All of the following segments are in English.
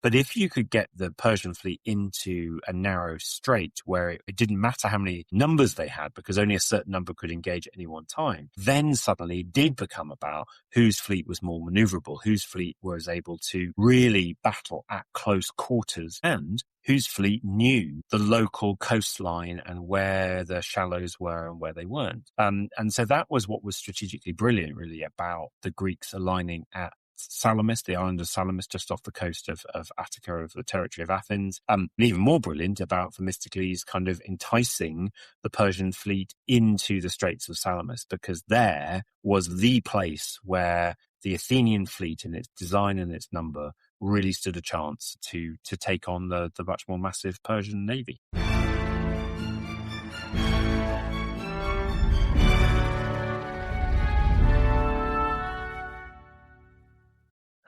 But if you could get the Persian fleet into a narrow strait where it didn't matter how many numbers they had, because only a certain number could engage at any one time, then suddenly it did become about whose fleet was more maneuverable, whose fleet was able to really battle at close quarters, and whose fleet knew the local coastline and where the shallows were and where they weren't. And so that was what was strategically brilliant, really, about the Greeks aligning at Salamis, the island of Salamis, just off the coast of Attica, of the territory of Athens. And even more brilliant about Themistocles kind of enticing the Persian fleet into the Straits of Salamis, because there was the place where the Athenian fleet, in its design and its number, really stood a chance to take on the much more massive Persian navy.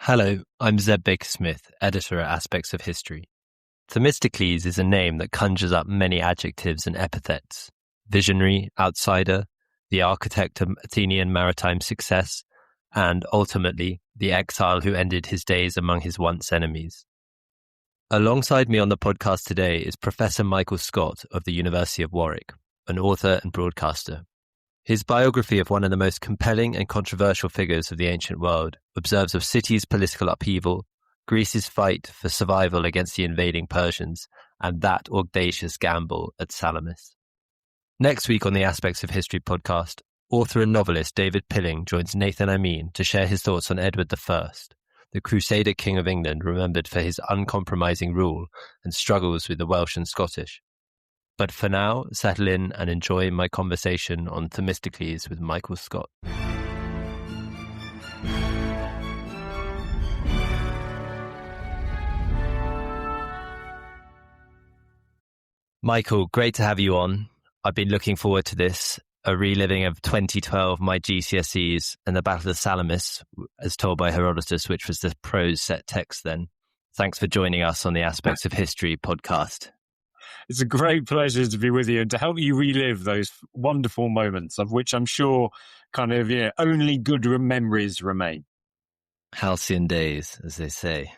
Hello, I'm Zeb Links, editor at Aspects of History. Themistocles is a name that conjures up many adjectives and epithets: visionary, outsider, the architect of Athenian maritime success, and ultimately, the exile who ended his days among his once enemies. Alongside me on the podcast today is Professor Michael Scott of the University of Warwick, an author and broadcaster. His biography of one of the most compelling and controversial figures of the ancient world observes of cities' political upheaval, Greece's fight for survival against the invading Persians, and that audacious gamble at Salamis. Next week on the Aspects of History podcast, author and novelist David Pilling joins Nathan Amin to share his thoughts on Edward I, the Crusader King of England remembered for his uncompromising rule and struggles with the Welsh and Scottish. But for now, settle in and enjoy my conversation on Themistocles with Michael Scott. Michael, great to have you on. I've been looking forward to this, a reliving of 2012, my GCSEs, and the Battle of Salamis, as told by Herodotus, which was the prose set text then. Thanks for joining us on the Aspects of History podcast. It's a great pleasure to be with you and to help you relive those wonderful moments, of which I'm sure kind of only good memories remain. Halcyon days, as they say.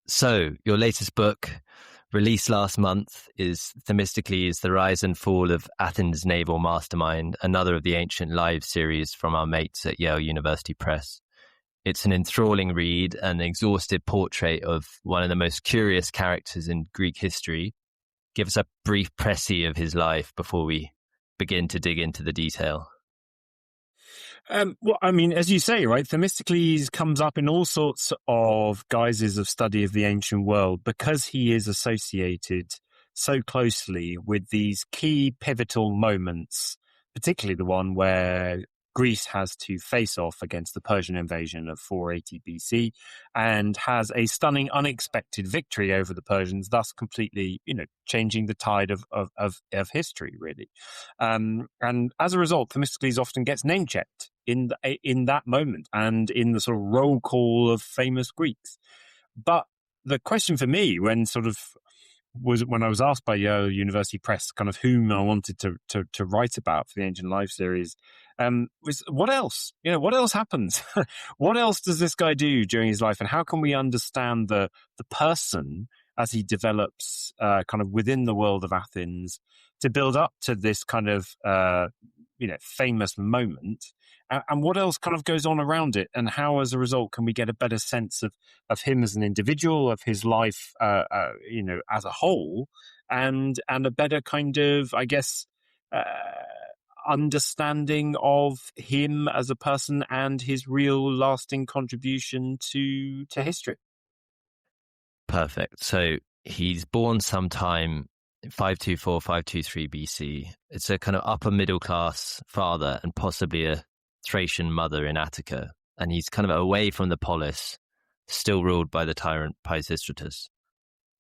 So your latest book, released last month, is Themistocles, The Rise and Fall of Athens' Naval Mastermind, another of the Ancient Lives series from our mates at Yale University Press. It's an enthralling read, an exhaustive portrait of one of the most curious characters in Greek history. Give us a brief précis of his life before we begin to dig into the detail. Well, I mean, as you say, right, Themistocles comes up in all sorts of guises of study of the ancient world because he is associated so closely with these key pivotal moments, particularly the one where Greece has to face off against the Persian invasion of 480 BC and has a stunning, unexpected victory over the Persians, thus completely, changing the tide of history, really. And as a result, Themistocles often gets name-checked in that moment and in the sort of roll call of famous Greeks. But the question for me, when I was asked by Yale University Press kind of whom I wanted to write about for the Ancient Life series, was what else? What else happens? What else does this guy do during his life? And how can we understand the person as he develops kind of within the world of Athens to build up to this kind of, famous moment? And what else kind of goes on around it? And how, as a result, can we get a better sense of him as an individual, of his life, as a whole, and a better kind of, I guess, understanding of him as a person and his real lasting contribution to history? Perfect. So he's born sometime 524, 523 BC. It's a kind of upper middle class father and possibly a Thracian mother in Attica, and he's kind of away from the polis, still ruled by the tyrant Pisistratus.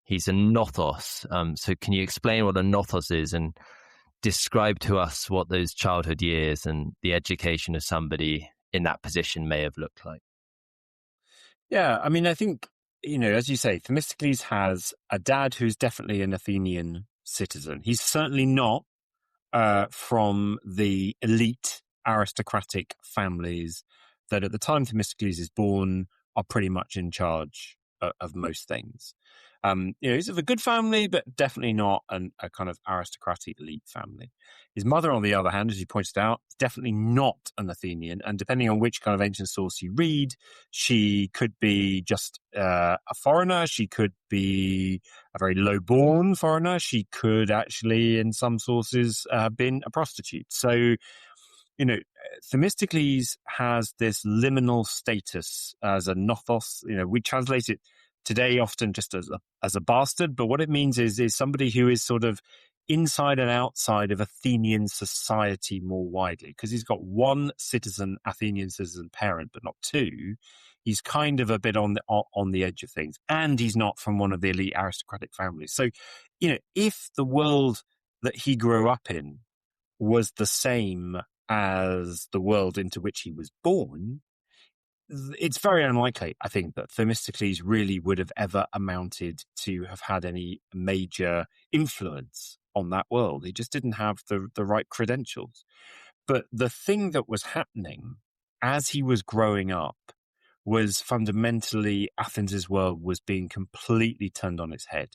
He's a nothos. So can you explain what a nothos is and describe to us what those childhood years and the education of somebody in that position may have looked like? Yeah, I mean, I think, as you say, Themistocles has a dad who's definitely an Athenian citizen. He's certainly not from the elite aristocratic families that at the time Themistocles is born are pretty much in charge of most things. He's of a good family, but definitely not a kind of aristocratic elite family. His mother, on the other hand, as you pointed out, is definitely not an Athenian. And depending on which kind of ancient source you read, she could be just a foreigner. She could be a very low-born foreigner. She could actually, in some sources, have been a prostitute. So, Themistocles has this liminal status as a nothos. We translate it today often just as a bastard, but what it means is somebody who is sort of inside and outside of Athenian society more widely, because he's got one Athenian citizen parent, but not two. He's kind of a bit on the edge of things, and he's not from one of the elite aristocratic families. So, if the world that he grew up in was the same as the world into which he was born, it's very unlikely, I think, that Themistocles really would have ever amounted to have had any major influence on that world. He just didn't have the right credentials. But the thing that was happening as he was growing up was fundamentally Athens' world was being completely turned on its head.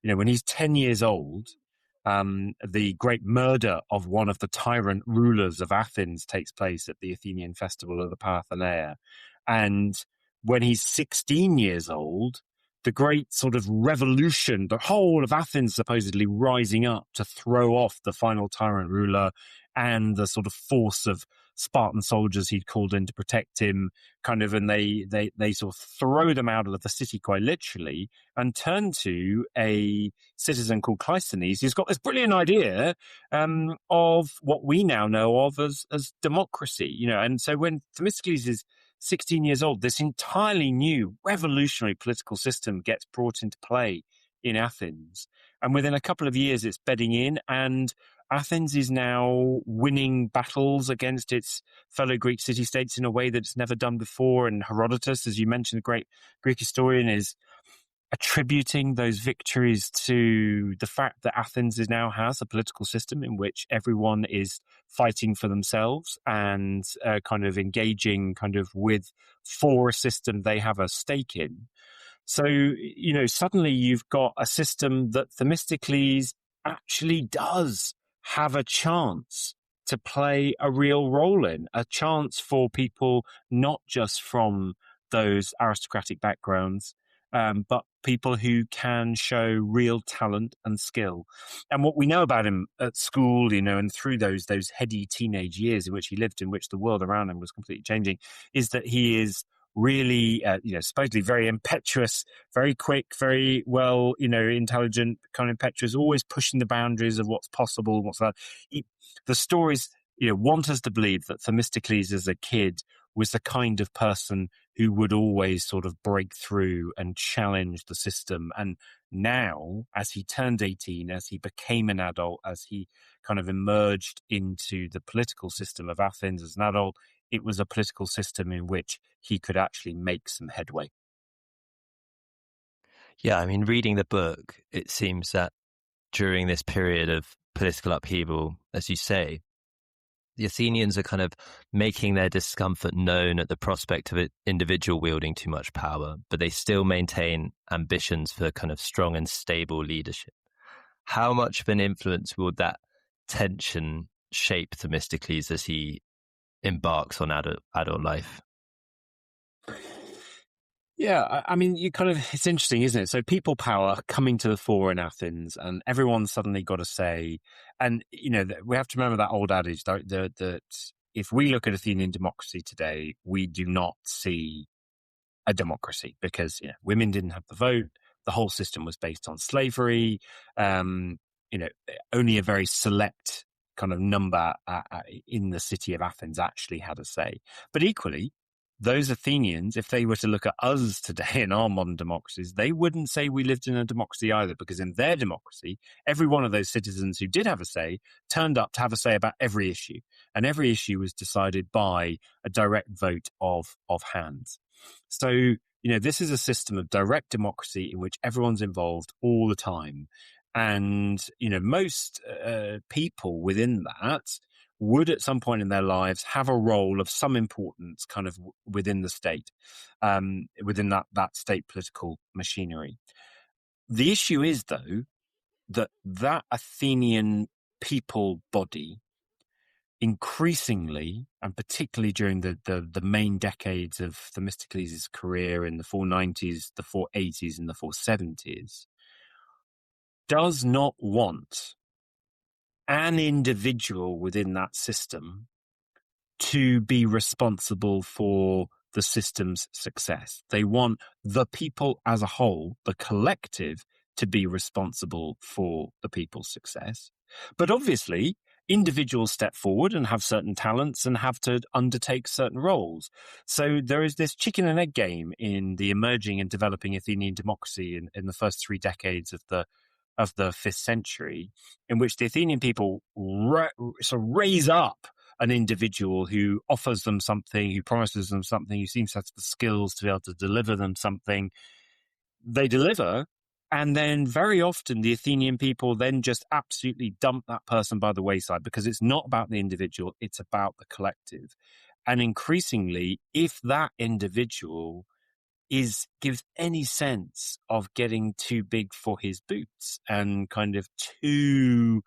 When he's 10 years old, the great murder of one of the tyrant rulers of Athens takes place at the Athenian festival of the Parthenaea. And when he's 16 years old, the great sort of revolution, the whole of Athens supposedly rising up to throw off the final tyrant ruler and the sort of force of Spartan soldiers he'd called in to protect him, and they sort of throw them out of the city quite literally and turn to a citizen called Cleisthenes, who's got this brilliant idea of what we now know of as democracy. And so when Themistocles is 16 years old, this entirely new revolutionary political system gets brought into play in Athens. And within a couple of years, it's bedding in, and Athens is now winning battles against its fellow Greek city-states in a way that it's never done before. And Herodotus, as you mentioned, the great Greek historian, is attributing those victories to the fact that Athens now has a political system in which everyone is fighting for themselves and kind of engaging for a system they have a stake in. So, suddenly you've got a system that Themistocles actually does have a chance to play a real role in, a chance for people not just from those aristocratic backgrounds, but people who can show real talent and skill. And what we know about him at school, and through those heady teenage years in which he lived, in which the world around him was completely changing, is that he is really, supposedly very impetuous, very quick, very well, intelligent, kind of impetuous, always pushing the boundaries of what's possible, what's that. The stories, want us to believe that Themistocles as a kid was the kind of person who would always sort of break through and challenge the system. And now, as he turned 18, as he became an adult, as he kind of emerged into the political system of Athens as an adult, it was a political system in which he could actually make some headway. Yeah, I mean, reading the book, it seems that during this period of political upheaval, as you say, the Athenians are kind of making their discomfort known at the prospect of an individual wielding too much power, but they still maintain ambitions for kind of strong and stable leadership. How much of an influence will that tension shape Themistocles as he embarks on adult life? Yeah, I mean, it's interesting, isn't it? So people power coming to the fore in Athens, and everyone's suddenly got a say. And, we have to remember that old adage that if we look at Athenian democracy today, we do not see a democracy because, women didn't have the vote. The whole system was based on slavery. Only a very select kind of number in the city of Athens actually had a say. But equally, those Athenians, if they were to look at us today in our modern democracies, they wouldn't say we lived in a democracy either, because in their democracy, every one of those citizens who did have a say turned up to have a say about every issue. And every issue was decided by a direct vote of hands. So, this is a system of direct democracy in which everyone's involved all the time. And, most people within that would at some point in their lives have a role of some importance kind of within the state, within that state political machinery. The issue is, though, that Athenian people body increasingly, and particularly during the main decades of Themistocles' career in the 490s, the 480s, and the 470s, does not want an individual within that system to be responsible for the system's success. They want the people as a whole, the collective, to be responsible for the people's success. But obviously, individuals step forward and have certain talents and have to undertake certain roles. So there is this chicken and egg game in the emerging and developing Athenian democracy in the first 3 decades of the 5th century, in which the Athenian people sort of raise up an individual who offers them something, who promises them something, who seems to have the skills to be able to deliver them something. They deliver, and then very often the Athenian people then just absolutely dump that person by the wayside, because it's not about the individual, it's about the collective. And increasingly, if that individual gives any sense of getting too big for his boots and kind of too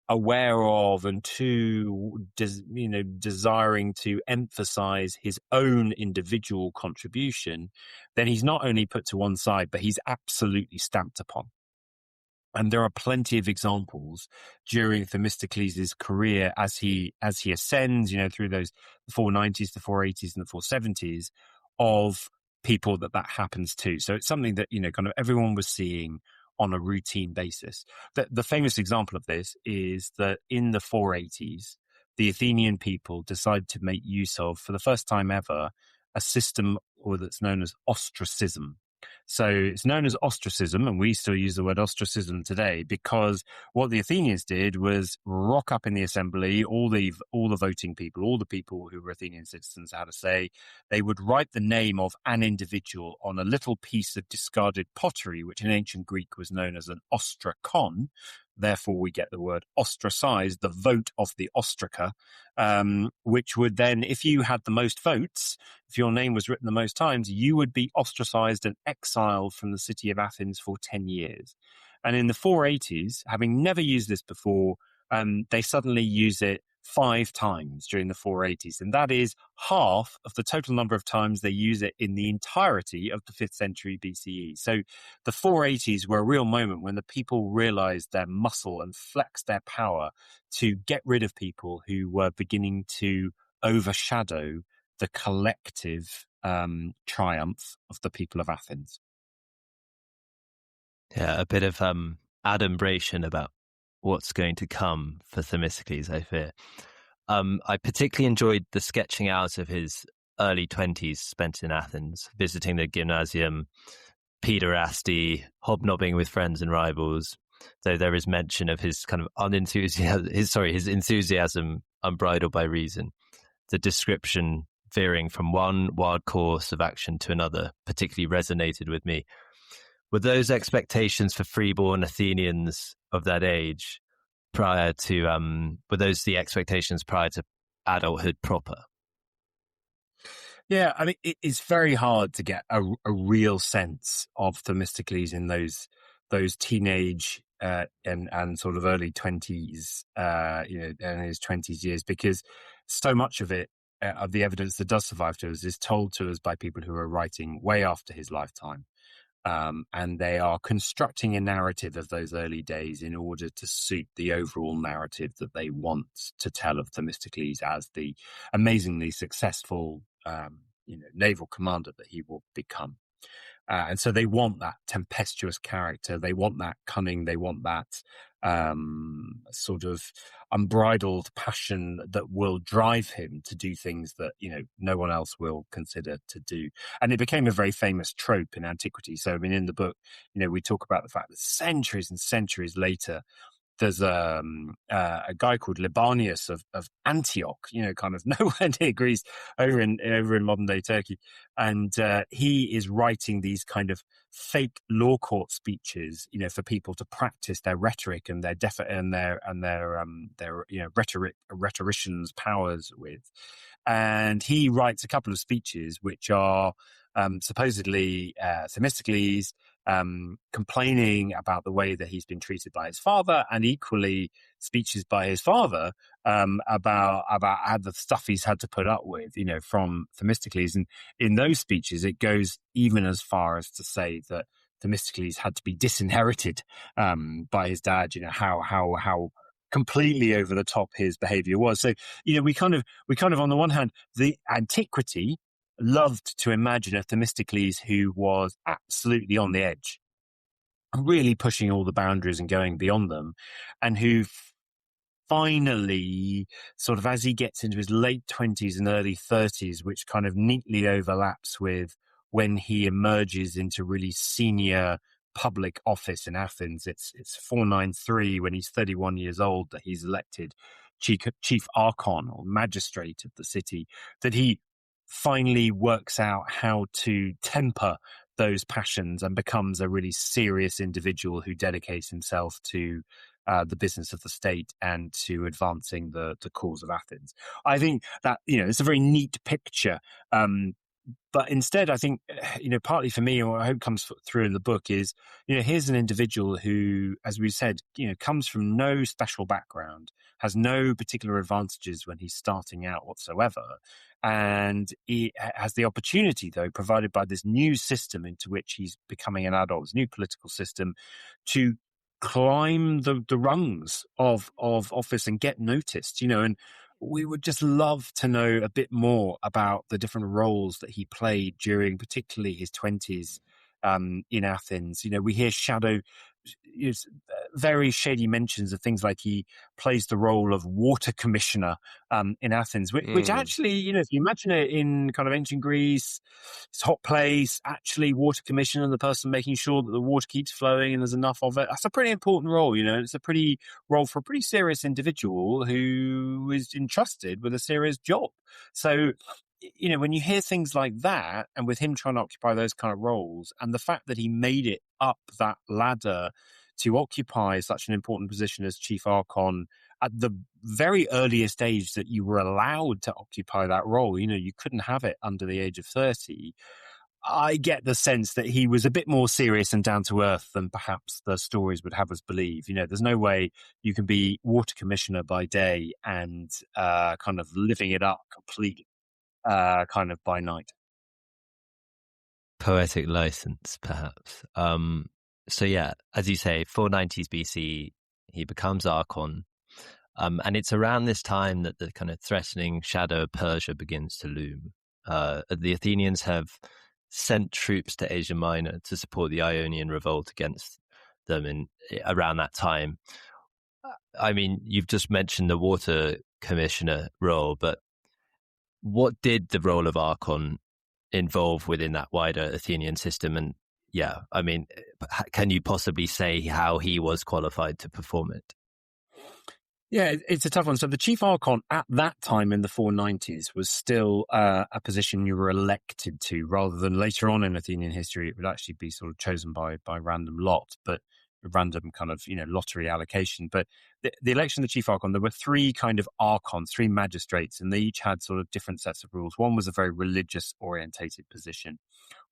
aware of and too desiring to emphasize his own individual contribution, then he's not only put to one side, but he's absolutely stamped upon. And there are plenty of examples during Themistocles' career as he ascends, through those 490s, the 480s, and the 470s, of people that happens to. So it's something that, kind of everyone was seeing on a routine basis. The famous example of this is that in the 480s, the Athenian people decide to make use of, for the first time ever, a system that's known as ostracism. So it's known as ostracism, and we still use the word ostracism today, because what the Athenians did was rock up in the assembly, all the voting people, all the people who were Athenian citizens had a say. They would write the name of an individual on a little piece of discarded pottery, which in ancient Greek was known as an ostrakon. Therefore, we get the word ostracized, the vote of the ostraca, which would then, if you had the most votes, if your name was written the most times, you would be ostracized and exiled from the city of Athens for 10 years. And in the 480s, having never used this before, they suddenly use it 5 times during the 480s. And that is half of the total number of times they use it in the entirety of the 5th century BCE. So the 480s were a real moment when the people realized their muscle and flexed their power to get rid of people who were beginning to overshadow the collective triumph of the people of Athens. Yeah, a bit of adumbration about what's going to come for Themistocles, I fear. I particularly enjoyed the sketching out of his early 20s spent in Athens, visiting the gymnasium, pederasty, hobnobbing with friends and rivals, though there is mention of his kind of his enthusiasm unbridled by reason. The description veering from one wild course of action to another particularly resonated with me. Were those expectations for freeborn Athenians of that age were those the expectations prior to adulthood proper? Yeah, I mean, it's very hard to get a real sense of Themistocles in those teenage and sort of early 20s, in his 20s years, because so much of it, of the evidence that does survive to us, is told to us by people who are writing way after his lifetime. And they are constructing a narrative of those early days in order to suit the overall narrative that they want to tell of Themistocles as the amazingly successful, naval commander that he will become. And so they want that tempestuous character. They want that cunning. They want that sort of unbridled passion that will drive him to do things that, no one else will consider to do. And it became a very famous trope in antiquity. So, I mean, in the book, we talk about the fact that centuries and centuries later, there's a guy called Libanius of Antioch, kind of nowhere near Greece, over in modern day Turkey, and he is writing these kind of fake law court speeches, for people to practice their rhetoric and their rhetoricians' powers with. And he writes a couple of speeches which are supposedly Themistocles complaining about the way that he's been treated by his father, and equally speeches by his father about the stuff he's had to put up with, from Themistocles. And in those speeches, it goes even as far as to say that Themistocles had to be disinherited by his dad. How completely over the top his behavior was. So, we kind of on the one hand, the antiquity loved to imagine a Themistocles who was absolutely on the edge, really pushing all the boundaries and going beyond them, and who finally, sort of as he gets into his late 20s and early 30s, which kind of neatly overlaps with when he emerges into really senior public office in Athens. It's 493, when he's 31 years old, that he's elected chief archon or magistrate of the city, that he finally works out how to temper those passions and becomes a really serious individual who dedicates himself to the business of the state and to advancing the cause of Athens. I think that, it's a very neat picture. But instead, I think, partly for me, or I hope comes through in the book, is, here's an individual who, as we said, comes from no special background, has no particular advantages when he's starting out whatsoever. And he has the opportunity, though, provided by this new system into which he's becoming an adult, this new political system, to climb the rungs of office and get noticed, and we would just love to know a bit more about the different roles that he played during particularly his 20s in Athens. We hear very shady mentions of things like he plays the role of water commissioner in Athens, which actually, if you imagine it in kind of ancient Greece, it's a hot place, actually water commissioner, the person making sure that the water keeps flowing and there's enough of it. That's a pretty important role, it's a pretty role for a pretty serious individual who is entrusted with a serious job. So, when you hear things like that, and with him trying to occupy those kind of roles, and the fact that he made it up that ladder to occupy such an important position as chief archon at the very earliest age that you were allowed to occupy that role, you couldn't have it under the age of 30. I get the sense that he was a bit more serious and down to earth than perhaps the stories would have us believe. There's no way you can be water commissioner by day and kind of living it up completely kind of by night. Poetic license, perhaps. So yeah, as you say, 490s BC, he becomes archon. And it's around this time that the kind of threatening shadow of Persia begins to loom. The Athenians have sent troops to Asia Minor to support the Ionian revolt against them around that time. I mean, you've just mentioned the water commissioner role, but what did the role of archon involve within that wider Athenian system? And yeah, I mean, can you possibly say how he was qualified to perform it? Yeah, it's a tough one. So the chief archon at that time in the 490s was still a position you were elected to, rather than later on in Athenian history, it would actually be sort of chosen by random lot, but random kind of, lottery allocation. But the election of the chief archon, there were three kind of archons, three magistrates, and they each had sort of different sets of rules. One was a very religious orientated position.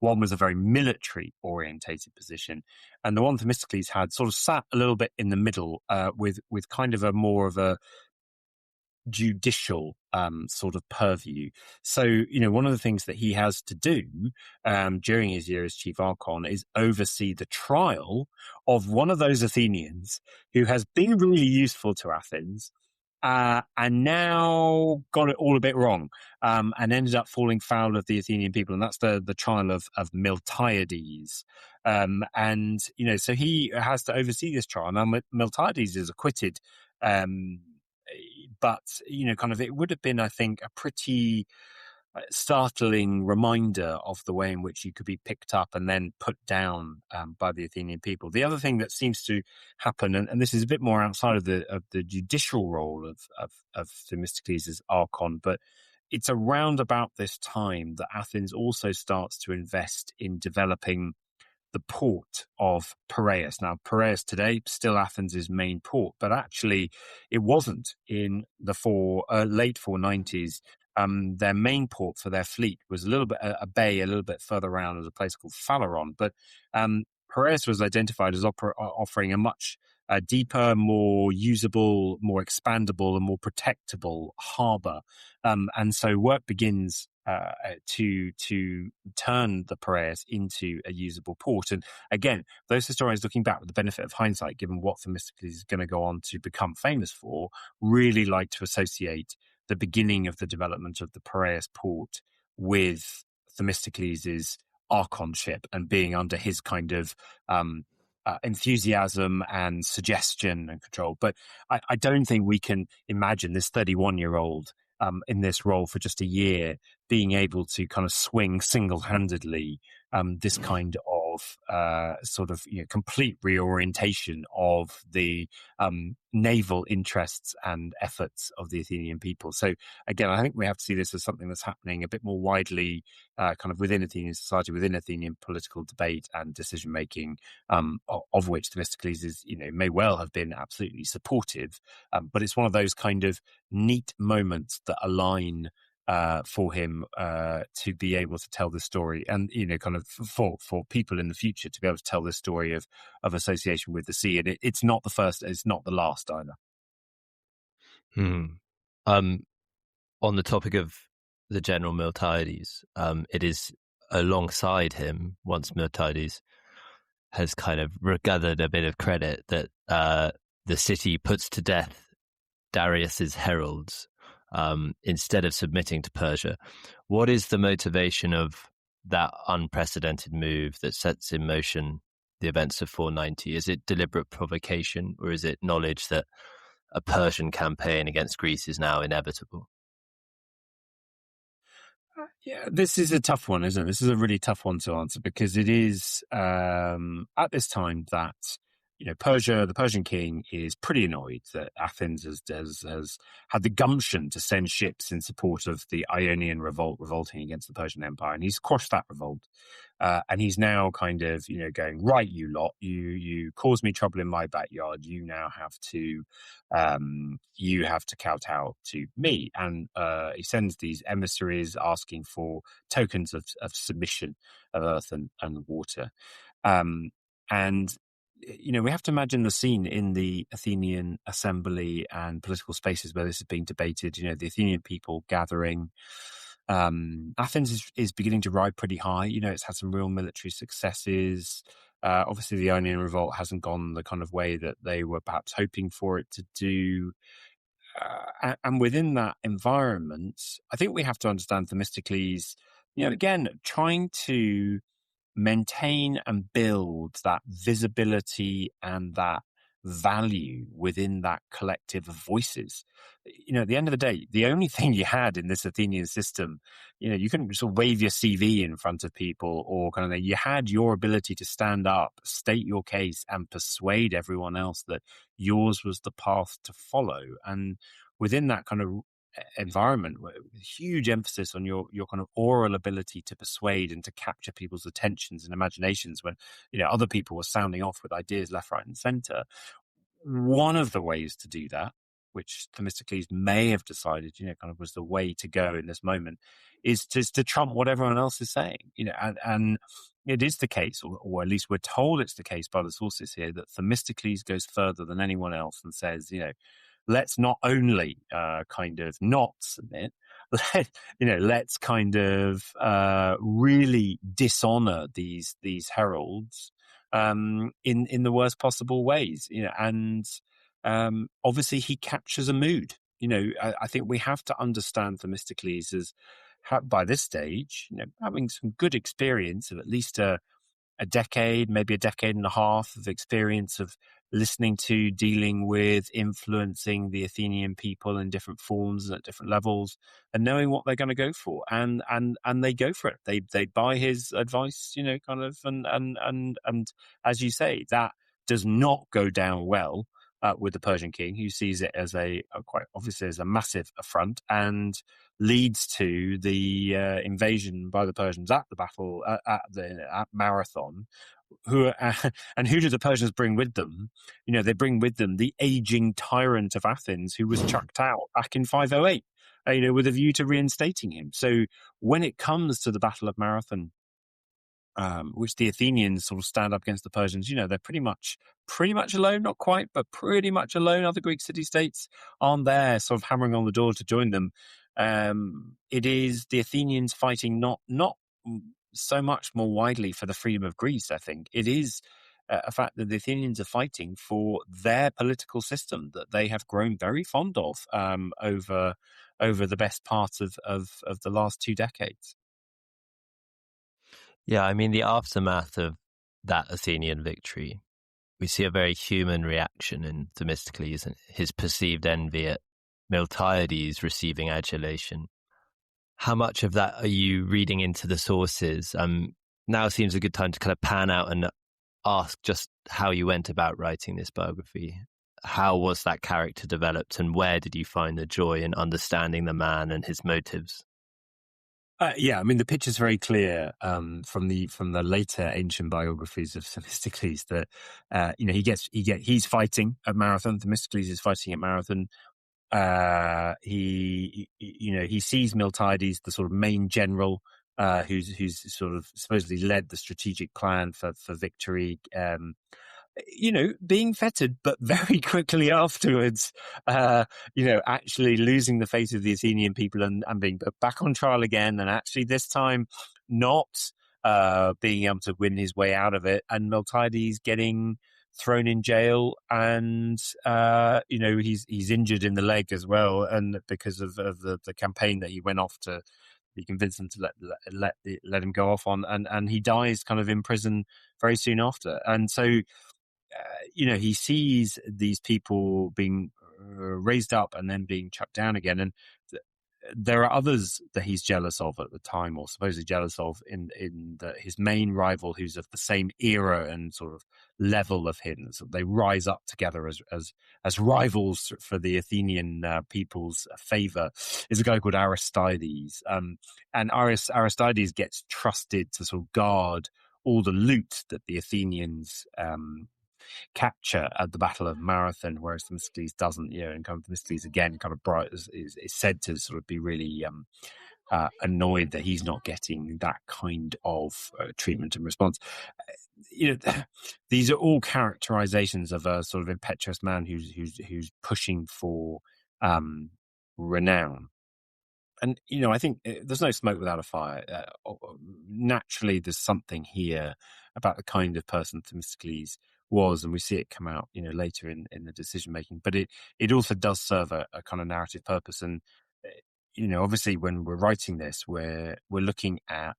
One was a very military orientated position. And the one Themistocles had sort of sat a little bit in the middle with kind of a more of a judicial sort of purview. So, one of the things that he has to do during his year as chief archon is oversee the trial of one of those Athenians who has been really useful to Athens and now got it all a bit wrong and ended up falling foul of the Athenian people. And that's the trial of Miltiades. And, so he has to oversee this trial. Now, Miltiades is acquitted, but, kind of it would have been, I think, a pretty startling reminder of the way in which you could be picked up and then put down by the Athenian people. The other thing that seems to happen, and this is a bit more outside of the judicial role of Themistocles as archon, but it's around about this time that Athens also starts to invest in developing the port of Piraeus. Now, Piraeus today, still Athens' main port, but actually it wasn't in the late 490s. Their main port for their fleet was a little bit, a bay a little bit further around, as a place called Phaleron. But Piraeus was identified as offering a much deeper, more usable, more expandable, and more protectable harbour. And so work begins to turn the Piraeus into a usable port. And again, those historians looking back with the benefit of hindsight, given what Themistocles is going to go on to become famous for, really like to associate the beginning of the development of the Piraeus port with Themistocles' archonship and being under his kind of enthusiasm and suggestion and control. But I don't think we can imagine this 31-year-old in this role for just a year being able to kind of swing single-handedly this kind of sort of complete reorientation of the naval interests and efforts of the Athenian people. So again, I think we have to see this as something that's happening a bit more widely kind of within Athenian society, within Athenian political debate and decision making, of which Themistocles is, may well have been absolutely supportive. But it's one of those kind of neat moments that align for him to be able to tell the story, and kind of for people in the future to be able to tell this story of association with the sea. And it's not the first, it's not the last either. On the topic of the general Miltiades, it is alongside him, once Miltiades has kind of gathered a bit of credit, that the city puts to death Darius's heralds instead of submitting to Persia. What is the motivation of that unprecedented move that sets in motion the events of 490? Is it deliberate provocation, or is it knowledge that a Persian campaign against Greece is now inevitable? Yeah, this is a tough one, isn't it? This is a really tough one to answer, because it is at this time that Persia, the Persian king, is pretty annoyed that Athens has had the gumption to send ships in support of the Ionian revolt, revolting against the Persian Empire, and he's quashed that revolt. And he's now kind of, going, right, you lot, you caused me trouble in my backyard. You now have to kowtow to me. And he sends these emissaries asking for tokens of submission of earth and water. And we have to imagine the scene in the Athenian assembly and political spaces where this is being debated. The Athenian people gathering. Athens is beginning to ride pretty high. It's had some real military successes. Obviously, the Ionian revolt hasn't gone the kind of way that they were perhaps hoping for it to do. And within that environment, I think we have to understand Themistocles, again, trying to maintain and build that visibility and that value within that collective of voices. At the end of the day, the only thing you had in this Athenian system, you couldn't sort of wave your CV in front of people or kind of thing. You had your ability to stand up, state your case, and persuade everyone else that yours was the path to follow. And within that kind of environment, with huge emphasis on your kind of oral ability to persuade and to capture people's attentions and imaginations when other people were sounding off with ideas left, right, and center. One of the ways to do that, which Themistocles may have decided, kind of was the way to go in this moment, is to trump what everyone else is saying. And it is the case, or at least we're told it's the case by the sources here, that Themistocles goes further than anyone else and says, let's not only kind of not submit, let's kind of really dishonor these heralds in the worst possible ways. And obviously he captures a mood. I think we have to understand Themistocles as, by this stage, having some good experience of at least a decade, maybe a decade and a half of experience of listening to, dealing with, influencing the Athenian people in different forms and at different levels, and knowing what they're going to go for, and they go for it. They buy his advice, kind of, and as you say, that does not go down well with the Persian king, who sees it as quite obviously as a massive affront, and leads to the invasion by the Persians at the battle at Marathon. And who do the Persians bring with them? They bring with them the aging tyrant of Athens, who was chucked out back in 508, with a view to reinstating him. So when it comes to the Battle of Marathon, which the Athenians sort of stand up against the Persians, they're pretty much alone, not quite, but pretty much alone. Other Greek city-states aren't there sort of hammering on the door to join them. It is the Athenians fighting not so much more widely for the freedom of Greece. I think it is a fact that the Athenians are fighting for their political system that they have grown very fond of over the best part of the last 2 decades. Yeah, I mean, the aftermath of that Athenian victory, we see a very human reaction in Themistocles and his perceived envy at Miltiades receiving adulation. How much of that are you reading into the sources? Now seems a good time to kind of pan out and ask just how you went about writing this biography. How was that character developed, and where did you find the joy in understanding the man and his motives? Yeah, I mean, the picture's very clear from the later ancient biographies of Themistocles that he's fighting at Marathon. Themistocles is fighting at Marathon. He sees Miltiades, the sort of main general, who's sort of supposedly led the strategic plan for victory. Being fettered, but very quickly afterwards, actually losing the faith of the Athenian people and being put back on trial again, and actually this time not being able to win his way out of it, and Miltiades getting thrown in jail, and he's injured in the leg as well, and because of the campaign that he went off to. He convinced them to let him go off on, and he dies kind of in prison very soon after, and so. He sees these people being raised up and then being chucked down again. And there are others that he's jealous of at the time, or supposedly jealous of, in his main rival, who's of the same era and sort of level of him. So they rise up together as rivals for the Athenian people's favor, is a guy called Aristides. And Aristides gets trusted to sort of guard all the loot that the Athenians capture at the Battle of Marathon, whereas Themistocles doesn't. And kind of Themistocles again, kind of bright, is said to sort of be really annoyed that he's not getting that kind of treatment and response. These are all characterizations of a sort of impetuous man who's pushing for renown. And, I think there's no smoke without a fire. Naturally, there's something here about the kind of person Themistocles was, and we see it come out, later in the decision making. But it also does serve a kind of narrative purpose. And, obviously, when we're writing this, we're looking at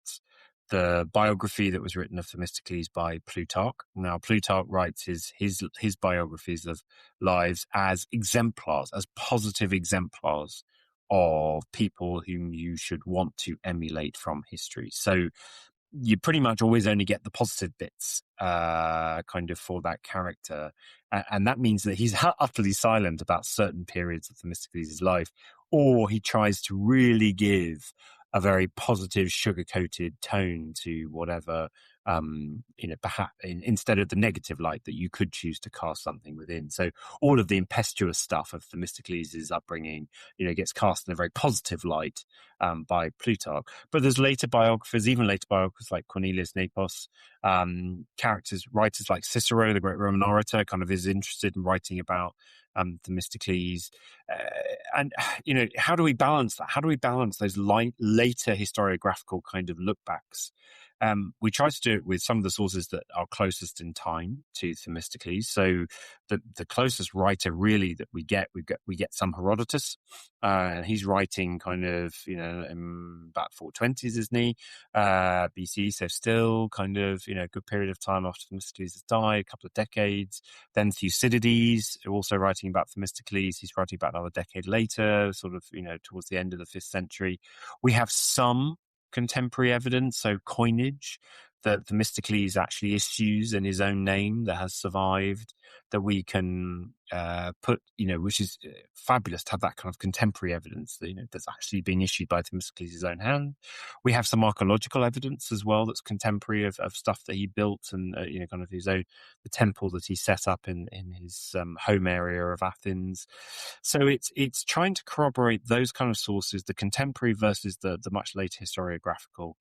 the biography that was written of Themistocles by Plutarch. Now, Plutarch writes his biographies of lives as exemplars, as positive exemplars of people whom you should want to emulate from history. So you pretty much always only get the positive bits kind of for that character. And that means that he's utterly silent about certain periods of Themistocles' life, or he tries to really give a very positive, sugar-coated tone to whatever, perhaps instead of the negative light that you could choose to cast something within. So all of the impetuous stuff of Themistocles' upbringing, gets cast in a very positive light by Plutarch. But there's even later biographers like Cornelius Nepos, writers like Cicero, the great Roman orator, kind of is interested in writing about Themistocles. And, how do we balance that? How do we balance those later historiographical kind of look backs We try to do it with some of the sources that are closest in time to Themistocles. So the closest writer really that we get some Herodotus. He's writing kind of, about 420s, isn't he? BC. So still kind of, a good period of time after Themistocles has died, a couple of decades. Then Thucydides, also writing about Themistocles. He's writing about another decade later, sort of, towards the end of the 5th century. We have some contemporary evidence, so coinage that Themistocles actually issues in his own name that has survived, that we can put, which is fabulous to have that kind of contemporary evidence that, that's actually been issued by Themistocles' own hand. We have some archaeological evidence as well that's contemporary of stuff that he built and, kind of his own, the temple that he set up in his home area of Athens. So it's trying to corroborate those kind of sources, the contemporary versus the much later historiographical,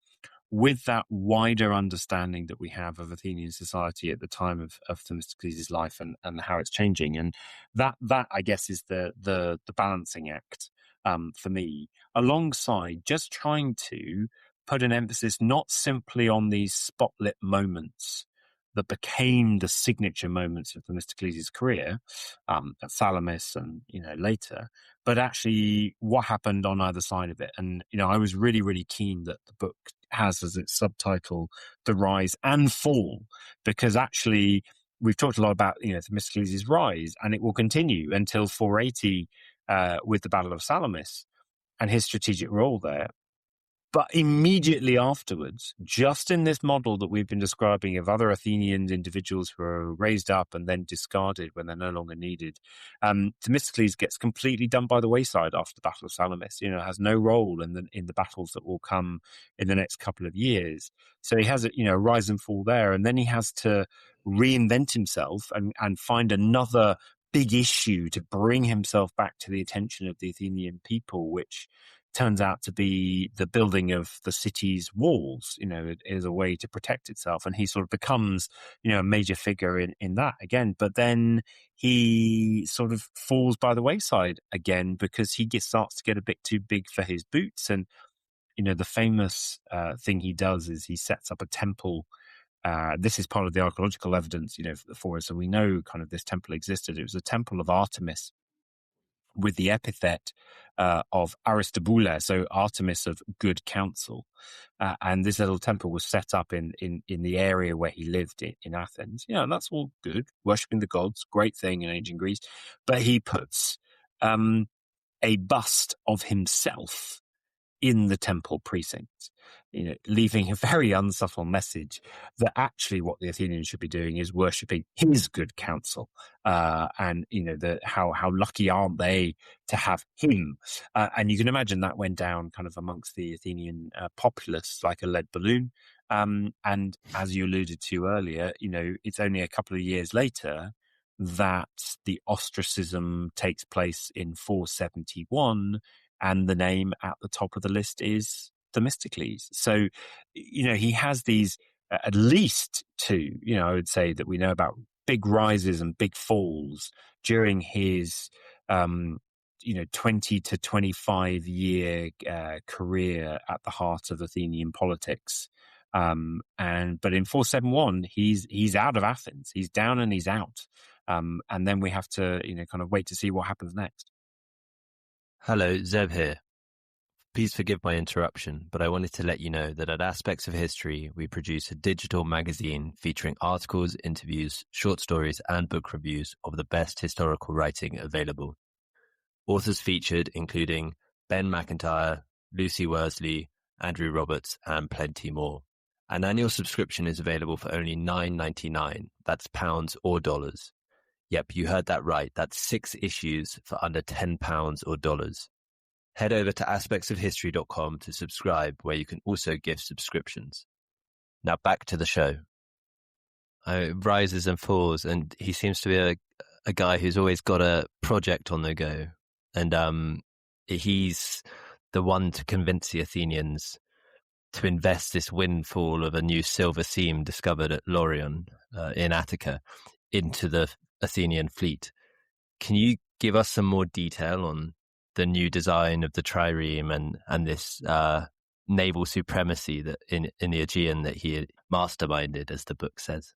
with that wider understanding that we have of Athenian society at the time of Themistocles' life and how it's changing. And that I guess is the balancing act for me, alongside just trying to put an emphasis not simply on these spotlit moments that became the signature moments of Themistocles' career at Salamis and later, but actually what happened on either side of it. And I was really, really keen that the book has as its subtitle the rise and fall, because actually we've talked a lot about Themistocles' rise, and it will continue until 480 with the Battle of Salamis and his strategic role there. But immediately afterwards, just in this model that we've been describing of other Athenian individuals who are raised up and then discarded when they're no longer needed, Themistocles gets completely done by the wayside after the Battle of Salamis. Has no role in the battles that will come in the next couple of years. So he has a rise and fall there, and then he has to reinvent himself and find another big issue to bring himself back to the attention of the Athenian people, which turns out to be the building of the city's walls, as a way to protect itself. And he sort of becomes, a major figure in that again. But then he sort of falls by the wayside again because he starts to get a bit too big for his boots. And, the famous thing he does is he sets up a temple. This is part of the archaeological evidence, for us. So we know kind of this temple existed. It was a temple of Artemis, with the epithet of Aristobula, so Artemis of good counsel. And this little temple was set up in the area where he lived in Athens. And that's all good, worshipping the gods, great thing in ancient Greece. But he puts a bust of himself in the temple precinct, leaving a very unsubtle message that actually what the Athenians should be doing is worshipping his good counsel. And, how lucky aren't they to have him? And you can imagine that went down kind of amongst the Athenian populace like a lead balloon. And as you alluded to earlier, it's only a couple of years later that the ostracism takes place in 471, and the name at the top of the list is Themistocles. So, he has these at least two, I would say, that we know about, big rises and big falls during his 20 to 25 year career at the heart of Athenian politics. But in 471, he's out of Athens. He's down and he's out. And then we have to, kind of wait to see what happens next. Hello, Zeb here. Please forgive my interruption, but I wanted to let you know that at Aspects of History, we produce a digital magazine featuring articles, interviews, short stories, and book reviews of the best historical writing available. Authors featured including Ben McIntyre, Lucy Worsley, Andrew Roberts, and plenty more. An annual subscription is available for only $9.99. That's pounds or dollars. Yep, you heard that right. That's 6 issues for under £10 or dollars. Head over to aspectsofhistory.com to subscribe, where you can also gift subscriptions. Now back to the show. Rises and falls, and he seems to be a guy who's always got a project on the go. And he's the one to convince the Athenians to invest this windfall of a new silver seam discovered at Laurion in Attica into the Athenian fleet. Can you give us some more detail on the new design of the trireme and this naval supremacy that in the Aegean that he had masterminded, as the book says.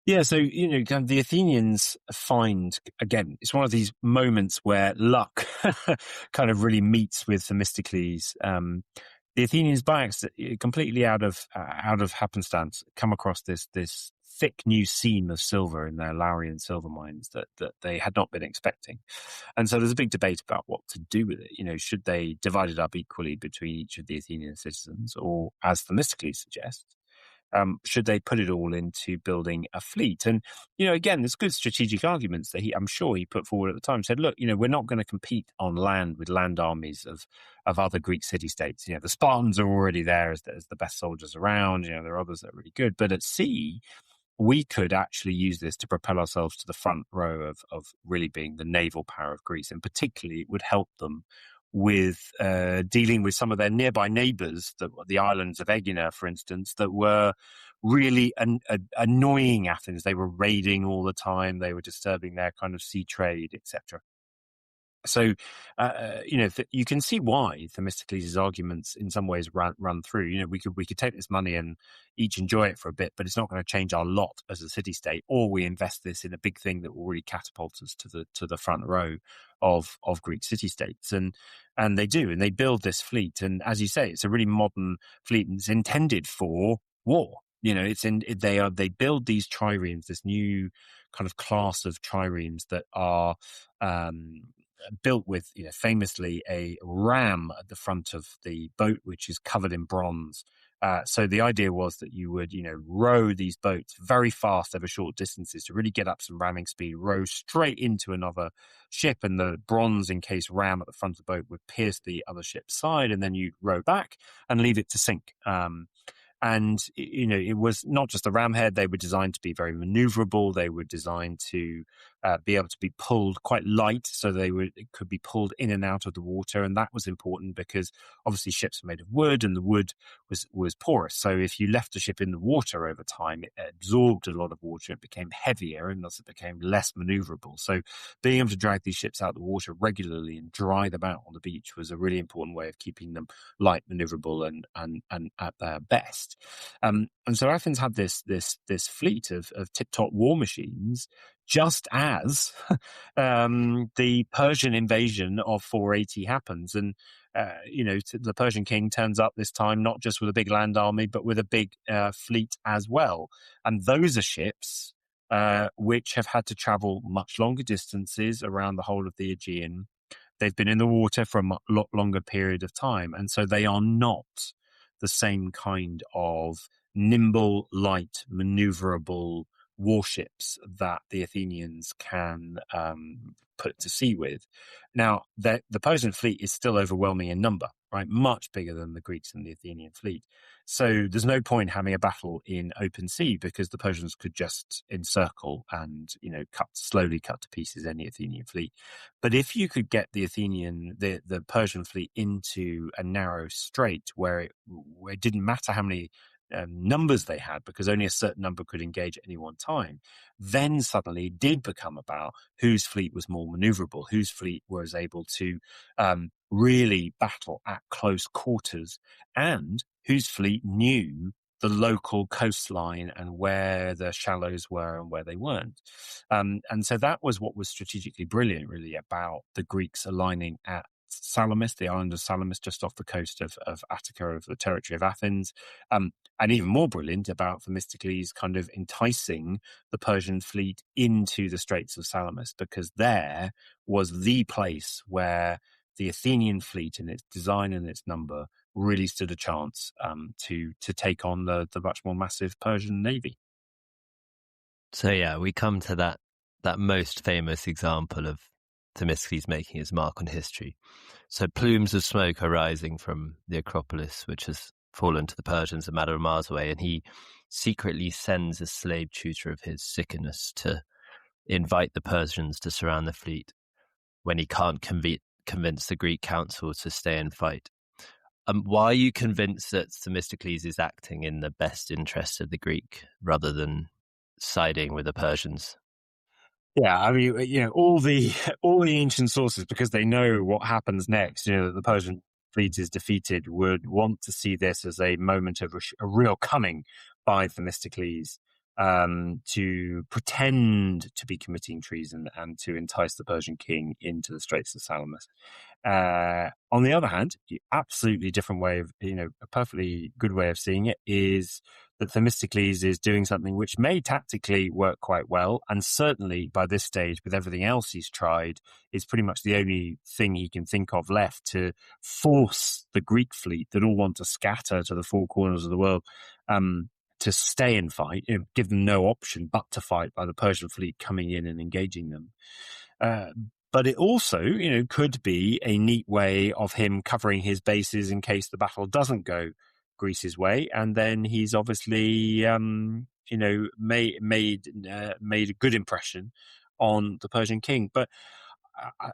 Yeah, so, the Athenians find, again, it's one of these moments where luck kind of really meets with Themistocles. The Athenians, completely out of happenstance, come across this thick new seam of silver in their Laurian silver mines that they had not been expecting. And so there's a big debate about what to do with it. Should they divide it up equally between each of the Athenian citizens, or, as Themistocles suggests, should they put it all into building a fleet? And, again, there's good strategic arguments that I'm sure he put forward at the time. Said, look, we're not going to compete on land with land armies of other Greek city-states. The Spartans are already there as the best soldiers around. There are others that are really good. But at sea, we could actually use this to propel ourselves to the front row of really being the naval power of Greece. And particularly, it would help them with dealing with some of their nearby neighbours, the islands of Aegina, for instance, that were really annoying Athens. They were raiding all the time. They were disturbing their kind of sea trade, etc. So, you can see why Themistocles' arguments in some ways run through. We could take this money and each enjoy it for a bit, but it's not going to change our lot as a city-state. Or we invest this in a big thing that will really catapult us to the front row of Greek city-states, and they do, and they build this fleet. And as you say, it's a really modern fleet, and it's intended for war. They build these triremes, this new kind of class of triremes that are built with, famously a ram at the front of the boat, which is covered in bronze. So the idea was that you would, row these boats very fast over short distances to really get up some ramming speed, row straight into another ship, and the bronze encased ram at the front of the boat would pierce the other ship's side, and then you row back and leave it to sink. And, it was not just the ramhead. They were designed to be very maneuverable. They were designed to be able to be pulled quite light, so it could be pulled in and out of the water. And that was important because obviously ships are made of wood, and the wood was porous. So if you left a ship in the water over time, it absorbed a lot of water. It became heavier, and thus it became less maneuverable. So being able to drag these ships out of the water regularly and dry them out on the beach was a really important way of keeping them light, maneuverable, and at their best. And so Athens had this fleet of tip-top war machines, just as the Persian invasion of 480 happens. And the Persian king turns up this time not just with a big land army, but with a big fleet as well. And those are ships which have had to travel much longer distances around the whole of the Aegean. They've been in the water for a lot longer period of time, and so they are not the same kind of nimble, light, maneuverable warships that the Athenians can put to sea with. Now, the Persian fleet is still overwhelming in number, right? Much bigger than the Greeks and the Athenian fleet. So there's no point having a battle in open sea because the Persians could just encircle and, slowly cut to pieces any Athenian fleet. But if you could get the Persian fleet into a narrow strait where it didn't matter how many numbers they had, because only a certain number could engage at any one time, then suddenly it did become about whose fleet was more maneuverable, whose fleet was able to really battle at close quarters, and whose fleet knew the local coastline and where the shallows were and where they weren't. And so that was what was strategically brilliant, really, about the Greeks aligning at Salamis, the island of Salamis, just off the coast of Attica, of the territory of Athens. And even more brilliant about Themistocles kind of enticing the Persian fleet into the Straits of Salamis, because there was the place where the Athenian fleet in its design and its number really stood a chance to take on the much more massive Persian navy. So yeah, we come to that most famous example of Themistocles making his mark on history. So plumes of smoke are rising from the Acropolis, which has fallen to the Persians a matter of miles away, and he secretly sends a slave tutor of his, Sicinius, to invite the Persians to surround the fleet when he can't convince the Greek council to stay and fight. Why are you convinced that Themistocles is acting in the best interest of the Greek rather than siding with the Persians? Yeah, I mean, all the ancient sources, because they know what happens next. The Persian fleet is defeated, would want to see this as a moment of a real cunning by Themistocles to pretend to be committing treason and to entice the Persian king into the Straits of Salamis. On the other hand, the absolutely different way of, a perfectly good way of seeing it is that Themistocles is doing something which may tactically work quite well, and certainly by this stage, with everything else he's tried, is pretty much the only thing he can think of left to force the Greek fleet that all want to scatter to the four corners of the world to stay and fight, give them no option but to fight by the Persian fleet coming in and engaging them. But it also, could be a neat way of him covering his bases in case the battle doesn't go Greece's way, and then he's obviously, made a good impression on the Persian king. But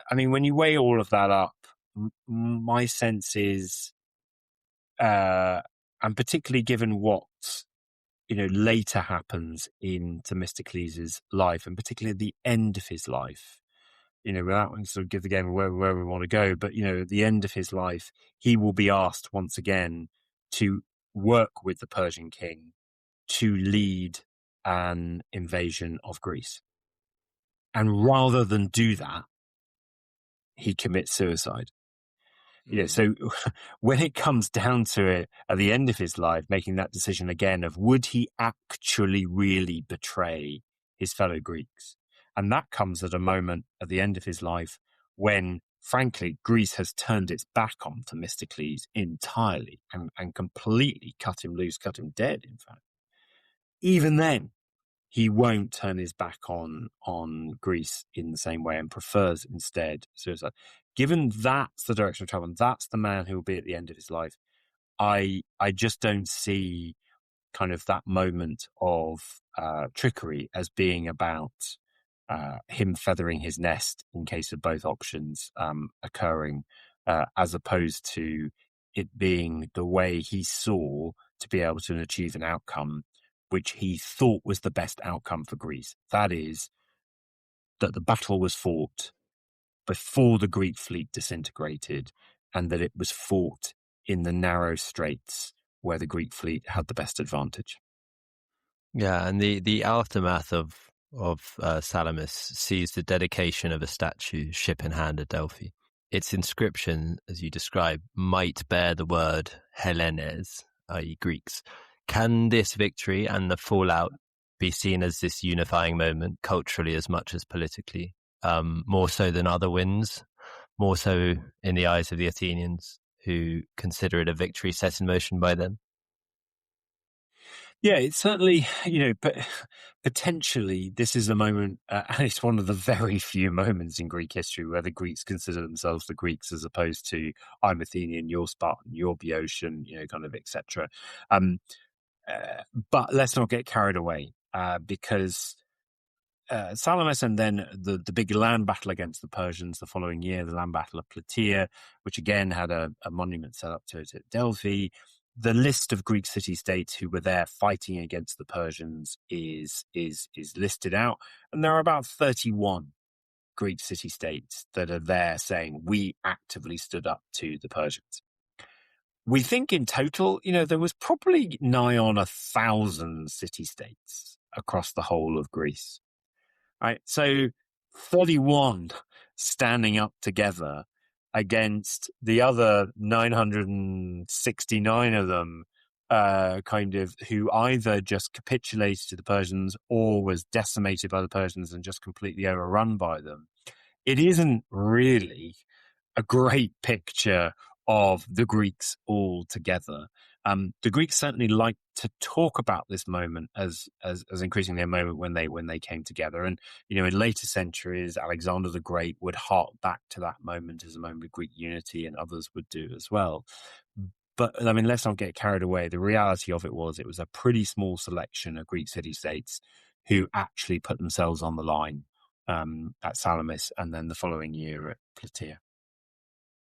I mean, when you weigh all of that up, my sense is, and particularly given what later happens in Themistocles' life, and particularly at the end of his life, without sort of give the game where we want to go, but at the end of his life, he will be asked once again to work with the Persian king to lead an invasion of Greece. And rather than do that, he commits suicide. So when it comes down to it at the end of his life, making that decision again of would he actually really betray his fellow Greeks? And that comes at a moment at the end of his life when, frankly, Greece has turned its back on Themistocles entirely and completely cut him loose, cut him dead, in fact. Even then, he won't turn his back on Greece in the same way and prefers instead suicide. Given that's the direction of travel, and that's the man who will be at the end of his life, I just don't see kind of that moment of trickery as being about him feathering his nest in case of both options occurring, as opposed to it being the way he saw to be able to achieve an outcome which he thought was the best outcome for Greece. That is, that the battle was fought before the Greek fleet disintegrated, and that it was fought in the narrow straits where the Greek fleet had the best advantage. Yeah, and the aftermath of Salamis sees the dedication of a statue, ship in hand, at Delphi. Its inscription, as you describe, might bear the word Hellenes, i.e. Greeks. Can this victory and the fallout be seen as this unifying moment, culturally as much as politically, more so than other wins, more so in the eyes of the Athenians, who consider it a victory set in motion by them? Yeah, it's certainly, but potentially this is a moment, and it's one of the very few moments in Greek history where the Greeks consider themselves the Greeks as opposed to I'm Athenian, you're Spartan, you're Boeotian, kind of, etc. But let's not get carried away because Salamis and then the big land battle against the Persians the following year, the land battle of Plataea, which again had a monument set up to it at Delphi. The list of Greek city-states who were there fighting against the Persians is listed out, and there are about 31 Greek city-states that are there saying we actively stood up to the Persians. We think in total, there was probably nigh on 1,000 city-states across the whole of Greece. Right, so 31 standing up together against the other 969 of them, who either just capitulated to the Persians or was decimated by the Persians and just completely overrun by them. It isn't really a great picture of the Greeks all together. The Greeks certainly like to talk about this moment as increasingly a moment when they came together. And, in later centuries, Alexander the Great would hark back to that moment as a moment of Greek unity, and others would do as well. But, I mean, let's not get carried away. The reality of it was a pretty small selection of Greek city-states who actually put themselves on the line at Salamis and then the following year at Plataea.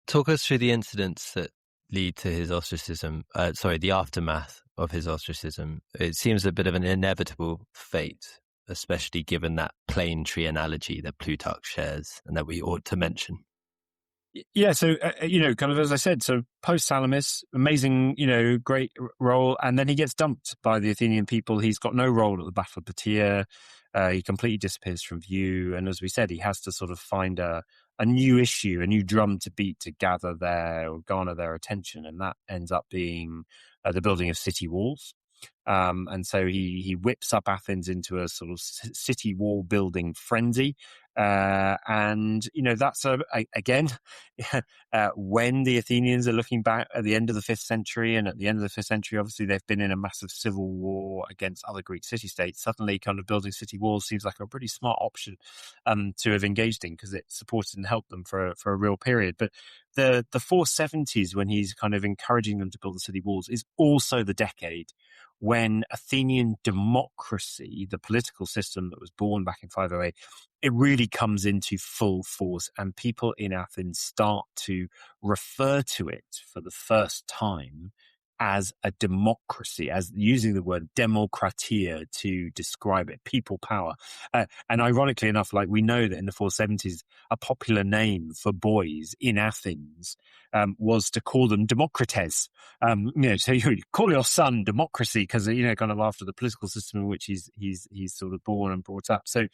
Talk us through the incidents that lead to his ostracism, the aftermath of his ostracism. It seems a bit of an inevitable fate, especially given that plane tree analogy that Plutarch shares and that we ought to mention. Yeah, so kind of as I said, so post Salamis, amazing, great role, and then he gets dumped by the Athenian people. He's got no role at the Battle of Plataea. He completely disappears from view, and as we said, he has to sort of find a new issue, a new drum to beat to gather their or garner their attention, and that ends up being the building of city walls. And so he whips up Athens into a sort of city wall building frenzy. And, that's again, when the Athenians are looking back at the end of the 5th century, and at the end of the 5th century, obviously they've been in a massive civil war against other Greek city-states. Suddenly kind of building city walls seems like a pretty smart option to have engaged in, because it supported and helped them for a real period. But the 470s, when he's kind of encouraging them to build the city walls, is also the decade when Athenian democracy, the political system that was born back in 508, it really comes into full force, and people in Athens start to refer to it for the first time as a democracy, as using the word demokratia to describe it, people power. And ironically enough, like, we know that in the 470s, a popular name for boys in Athens was to call them Democrates. So you call your son Democracy because, kind of after the political system in which he's sort of born and brought up. So,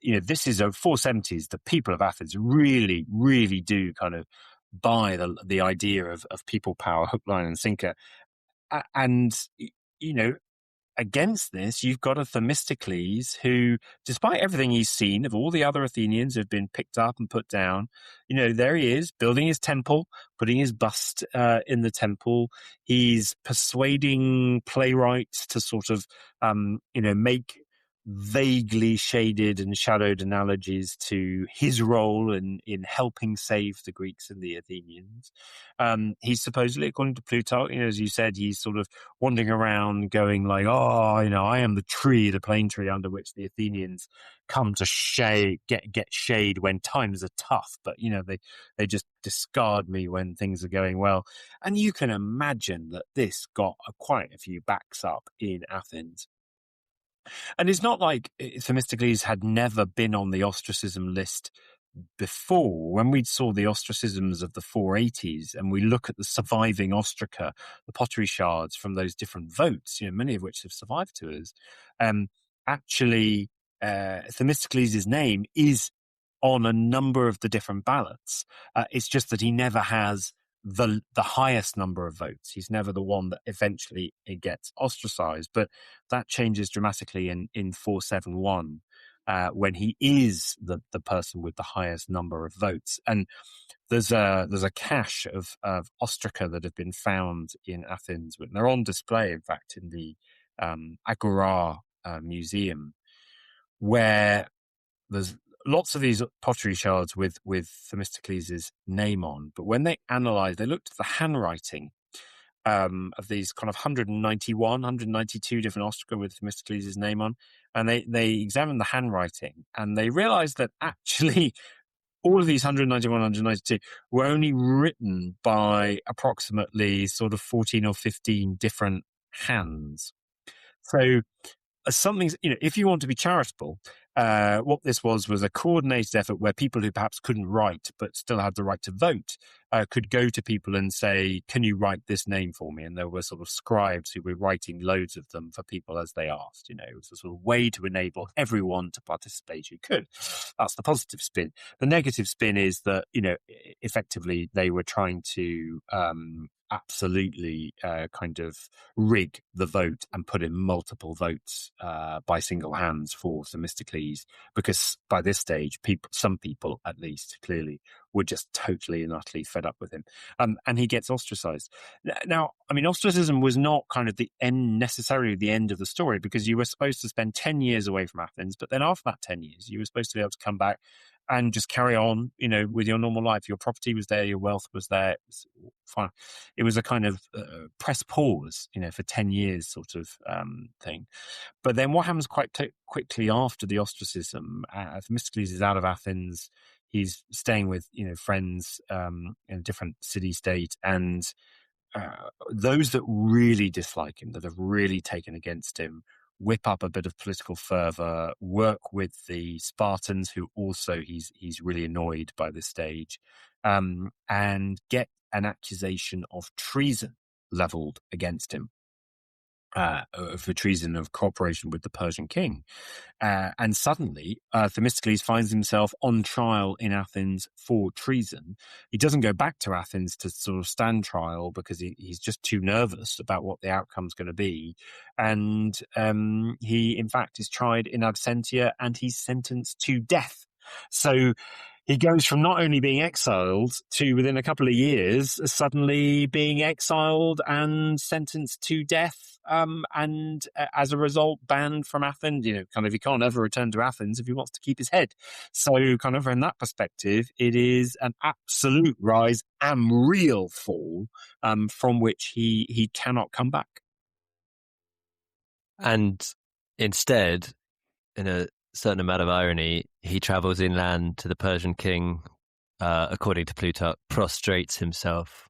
this is a 470s. The people of Athens really, really do kind of buy the idea of people power, hook, line, and sinker. And, against this, you've got a Themistocles who, despite everything he's seen of all the other Athenians who've been picked up and put down, there he is, building his temple, putting his bust in the temple. He's persuading playwrights to sort of, make vaguely shaded and shadowed analogies to his role in helping save the Greeks and the Athenians. He's supposedly, according to Plutarch, as you said, he's sort of wandering around going like, I am the tree, the plane tree under which the Athenians come to get shade when times are tough, but they just discard me when things are going well. And you can imagine that this got quite a few backs up in Athens. And it's not like Themistocles had never been on the ostracism list before. When we saw the ostracisms of the 480s and we look at the surviving ostraca, the pottery shards from those different votes, many of which have survived to us, actually Themistocles' name is on a number of the different ballots. It's just that he never has the highest number of votes. He's never the one that eventually it gets ostracized. But that changes dramatically in 471 when he is the person with the highest number of votes. And there's a cache of ostraca that have been found in Athens. They're on display, in fact, in the Agora Museum, where there's lots of these pottery shards with Themistocles' name on. But when they analysed, they looked at the handwriting of these kind of 192 different ostraca with Themistocles' name on, and they examined the handwriting, and they realised that actually all of these 191, 192 were only written by approximately sort of 14 or 15 different hands. So something, if you want to be charitable, what this was a coordinated effort where people who perhaps couldn't write but still had the right to vote could go to people and say, can you write this name for me? And there were sort of scribes who were writing loads of them for people as they asked. It was a sort of way to enable everyone to participate who could. That's the positive spin. The negative spin is that, effectively they were trying to absolutely kind of rig the vote and put in multiple votes by single hands for Themistocles, because by this stage, some people at least clearly were just totally and utterly fed up with him, and he gets ostracized. Now, I mean, ostracism was not kind of necessarily the end of the story, because you were supposed to spend 10 years away from Athens, but then after that 10 years, you were supposed to be able to come back and just carry on, with your normal life. Your property was there, your wealth was there. It was fine. It was a kind of press pause, for 10 years sort of thing. But then what happens quite quickly after the ostracism? Themistocles is out of Athens. He's staying with, friends in a different city-state. And those that really dislike him, that have really taken against him, whip up a bit of political fervor, work with the Spartans, who also he's really annoyed by this stage, and get an accusation of treason leveled against him, for treason of cooperation with the Persian king. And suddenly, Themistocles finds himself on trial in Athens for treason. He doesn't go back to Athens to sort of stand trial because he's just too nervous about what the outcome's going to be. And he, in fact, is tried in absentia and he's sentenced to death. So he goes from not only being exiled to, within a couple of years, suddenly being exiled and sentenced to death, and as a result, banned from Athens. Kind of, he can't ever return to Athens if he wants to keep his head. So, kind of, from that perspective, it is an absolute rise and real fall, from which he cannot come back. And instead, in a certain amount of irony, he travels inland to the Persian king, according to Plutarch, prostrates himself.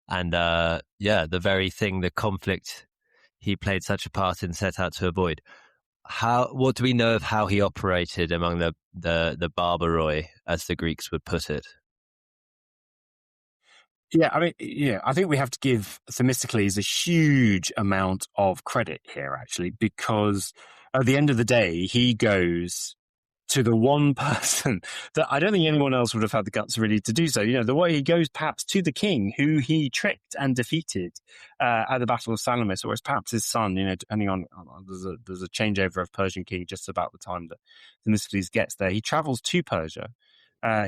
And the very thing, the conflict he played such a part in, set out to avoid. What do we know of how he operated among the barbaroi, as the Greeks would put it? Yeah, I mean, I think we have to give Themistocles a huge amount of credit here, actually, because at the end of the day, he goes to the one person that I don't think anyone else would have had the guts really to do so. The way he goes perhaps to the king who he tricked and defeated at the Battle of Salamis, or it's perhaps his son, depending on there's a changeover of Persian king just about the time that Themistocles gets there. He travels to Persia.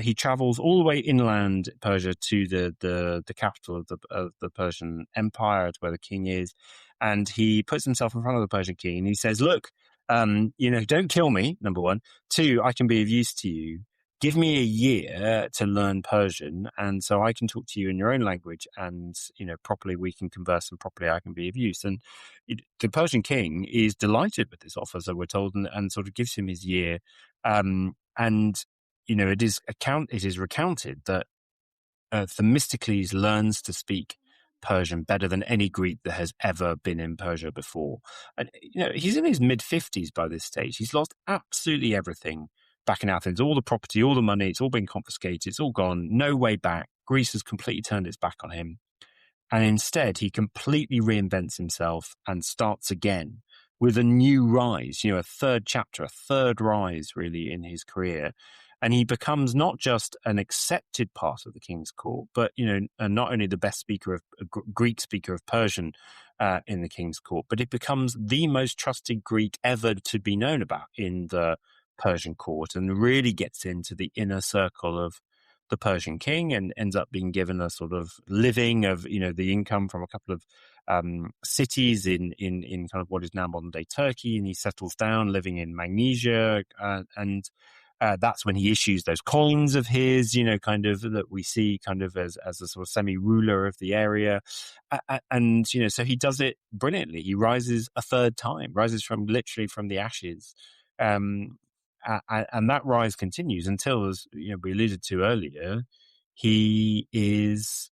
He travels all the way inland Persia to the capital of the Persian Empire, to where the king is, and he puts himself in front of the Persian king and he says, "Look, don't kill me, number one. Two, I can be of use to you. Give me a year to learn Persian, and so I can talk to you in your own language, and properly we can converse, and properly I can be of use." And the Persian king is delighted with this offer, so we're told, and sort of gives him his year. And it is recounted that Themistocles learns to speak Persian better than any Greek that has ever been in Persia before. And he's in his mid-50s by this stage. He's lost absolutely everything back in Athens, all the property, all the money, it's all been confiscated, it's all gone, no way back. Greece has completely turned its back on him. And instead, he completely reinvents himself and starts again with a new rise, a third chapter, a third rise really in his career. And he becomes not just an accepted part of the king's court, but, not only the best Greek speaker of Persian in the king's court, but it becomes the most trusted Greek ever to be known about in the Persian court, and really gets into the inner circle of the Persian king, and ends up being given a sort of living of, the income from a couple of cities in kind of what is now modern day Turkey. And he settles down living in Magnesia, and that's when he issues those coins of his, kind of that we see kind of as a sort of semi-ruler of the area. And, so he does it brilliantly. He rises a third time, rises literally from the ashes. And that rise continues until, as we alluded to earlier, he is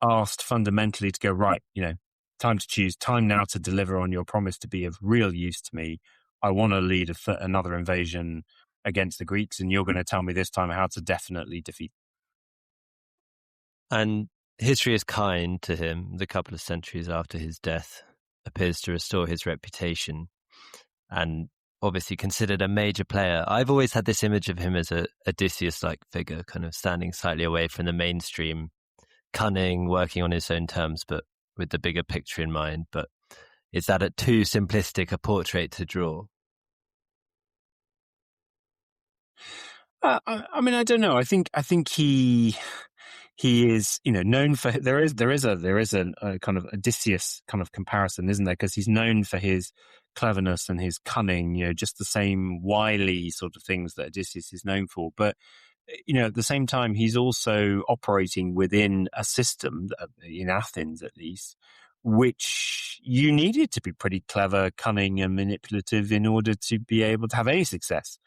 asked fundamentally to go, right, time to choose, time now to deliver on your promise to be of real use to me. I want to lead another invasion against the Greeks, and you're going to tell me this time how to definitely defeat them. And history is kind to him. The couple of centuries after his death appears to restore his reputation, and obviously considered a major player. I've always had this image of him as a Odysseus-like figure, kind of standing slightly away from the mainstream, cunning, working on his own terms, but with the bigger picture in mind. But is that too simplistic a portrait to draw? I mean, I don't know. I think he is, known for, there is a kind of Odysseus kind of comparison, isn't there? Because he's known for his cleverness and his cunning, just the same wily sort of things that Odysseus is known for. But, at the same time, he's also operating within a system, in Athens at least, which you needed to be pretty clever, cunning and manipulative in order to be able to have any success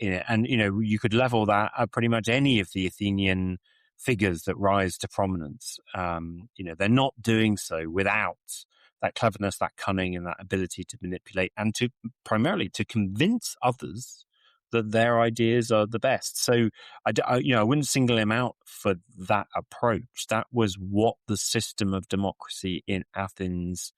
in it. And, you could level that at pretty much any of the Athenian figures that rise to prominence. They're not doing so without that cleverness, that cunning, and that ability to manipulate and to primarily to convince others that their ideas are the best. So I wouldn't single him out for that approach. That was what the system of democracy in Athens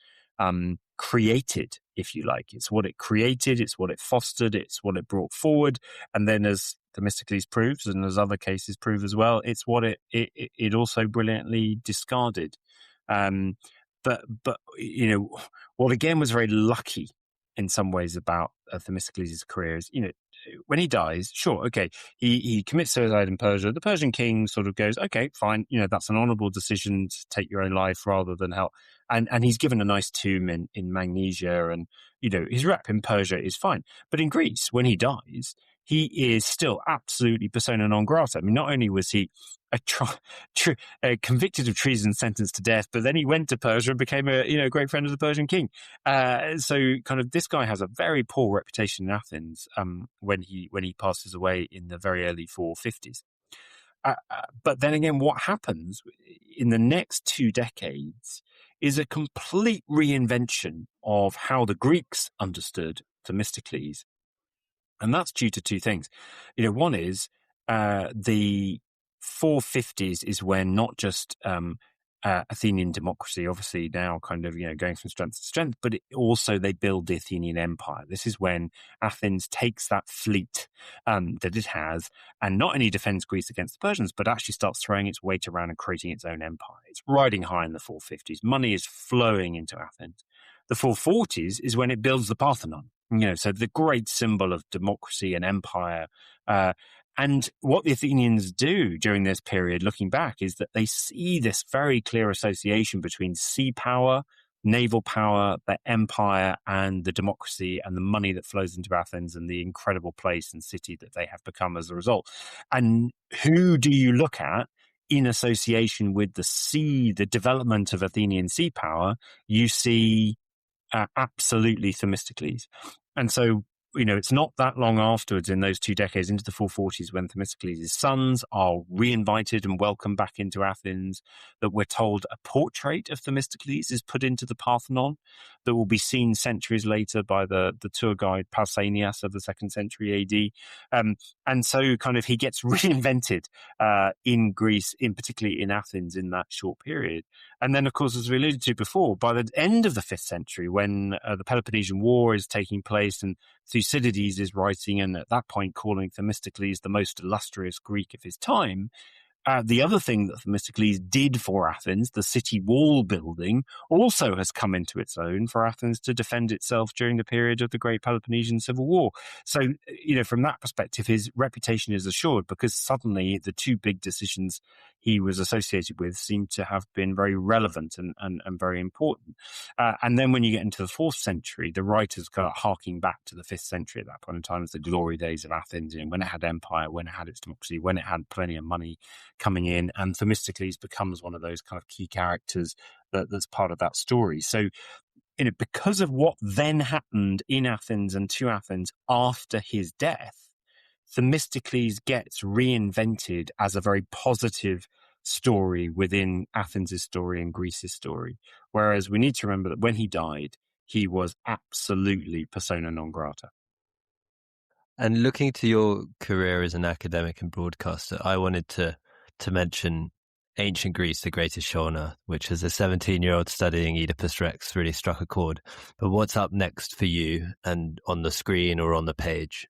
created, if you like. It's what it created, it's what it fostered, it's what it brought forward. And then, as Themistocles proves, and as other cases prove as well, it's what it also brilliantly discarded. But what again was very lucky in some ways about Themistocles' career is, when he dies, sure, okay, he commits suicide in Persia. The Persian king sort of goes, okay, fine, that's an honorable decision to take your own life rather than help. And he's given a nice tomb in Magnesia, and, his rep in Persia is fine. But in Greece, when he dies, he is still absolutely persona non grata. I mean, not only was he convicted of treason, sentenced to death, but then he went to Persia and became a great friend of the Persian king. So kind of this guy has a very poor reputation in Athens when he passes away in the very early 450s. But then again, what happens in the next 2 decades is a complete reinvention of how the Greeks understood Themistocles. And that's due to 2 things. One is the 450s is when not just Athenian democracy, obviously now kind of, going from strength to strength, but also they build the Athenian empire. This is when Athens takes that fleet that it has and not only defends Greece against the Persians, but actually starts throwing its weight around and creating its own empire. It's riding high in the 450s. Money is flowing into Athens. The 440s is when it builds the Parthenon. So the great symbol of democracy and empire. And what the Athenians do during this period, looking back, is that they see this very clear association between sea power, naval power, the empire, and the democracy and the money that flows into Athens and the incredible place and city that they have become as a result. And who do you look at in association with the development of Athenian sea power? You see absolutely Themistocles. And so, it's not that long afterwards in those 2 decades into the 440s when Themistocles' sons are reinvited and welcomed back into Athens that we're told a portrait of Themistocles is put into the Parthenon that will be seen centuries later by the tour guide Pausanias of the 2nd century AD. And so kind of he gets reinvented in Greece, particularly in Athens in that short period. And then, of course, as we alluded to before, by the end of the 5th century, when the Peloponnesian War is taking place and Thucydides is writing and at that point calling Themistocles the most illustrious Greek of his time, the other thing that Themistocles did for Athens, the city wall building, also has come into its own for Athens to defend itself during the period of the Great Peloponnesian Civil War. So, from that perspective, his reputation is assured because suddenly the 2 big decisions he was associated with seem to have been very relevant and very important. And then when you get into the 4th century, the writers kind of harking back to the 5th century at that point in time as the glory days of Athens, when it had empire, when it had its democracy, when it had plenty of money coming in, and Themistocles becomes one of those kind of key characters that's part of that story. So, because of what then happened in Athens and to Athens after his death, Themistocles gets reinvented as a very positive story within Athens' story and Greece's story. Whereas we need to remember that when he died, he was absolutely persona non grata. And looking to your career as an academic and broadcaster, I wanted to mention ancient Greece, the greatest show on earth, which as a 17-year-old studying Oedipus Rex really struck a chord. But what's up next for you and on the screen or on the page?